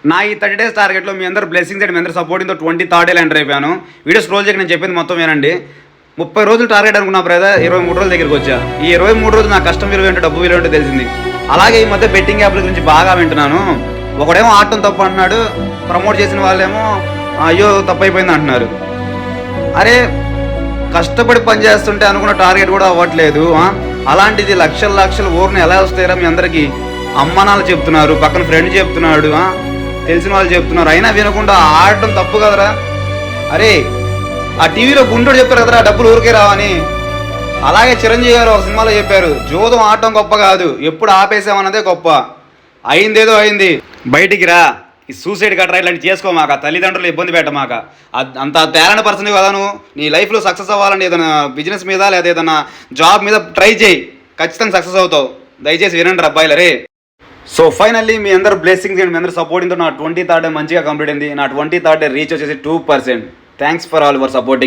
నా ఈ 30 days టార్గెట్లో మీ అందరూ బ్లెస్సింగ్స్ అండ్ మీ అందరూ సపోర్టింగ్తో 23rd ఎంటర్ అయిపోయాను. వీడియో స్క్రోల్ చేయక నేను చెప్పింది మొత్తం వినండి. 30 రోజులు టార్గెట్ అనుకున్నా బ్రదర్, 23 రోజుల దగ్గరికి వచ్చా. ఈ 23 రోజులు నా కష్టం విలువ ఏంటో, డబ్బు విలువ ఏంటో తెలిసింది. అలాగే ఈ మధ్య బెట్టింగ్ యాప్ల గురించి బాగా వింటున్నాను. ఒకడేమో ఆడటం తప్పు అంటున్నాడు, ప్రమోట్ చేసిన వాళ్ళేమో అయ్యో తప్పైపోయింది అంటున్నారు. అరే కష్టపడి పని చేస్తుంటే అనుకున్న టార్గెట్ కూడా అవ్వట్లేదు. అలాంటిది లక్షలు ఊరిని ఎలా వస్తాయిరా మీ అందరికీ? అమ్మనాలు చెప్తున్నారు, పక్కన ఫ్రెండ్ చెప్తున్నాడు, తెలిసిన వాళ్ళు చెప్తున్నారు, అయినా వినకుండా ఆడటం తప్పు కదరా. అరే ఆ టీవీలో గుంటూరు చెప్తారు కదరా డబ్బులు ఊరికే రావని. అలాగే చిరంజీవి గారు ఒక సినిమాలో చెప్పారు, జోదం ఆడటం గొప్ప కాదు, ఎప్పుడు ఆపేసామన్నదే గొప్ప. అయిందేదో అయింది, బయటికి రా. ఈ సూసైడ్ కట్టరా ఇలాంటి చేసుకోమాక, తల్లిదండ్రులు ఇబ్బంది పెట్టమాక. అంత తేలని పర్సన్ కదా నువ్వు. నీ లైఫ్లో సక్సెస్ అవ్వాలంటే ఏదైనా బిజినెస్ మీద లేదా ఏదైనా జాబ్ మీద ట్రై చేయి, ఖచ్చితంగా సక్సెస్ అవుతావు. దయచేసి వినండి అబ్బాయిలు. రే సో ఫైనల్లీ మీ అందరు బ్లెస్సింగ్స్ అండ్ మీ అందరు సపోర్టింగ్తో నా 23rd మంచిగా కంప్లీట్ అయింది. నా 23rd రీచ్ వచ్చేసి 2%. Thanks for all your supporting.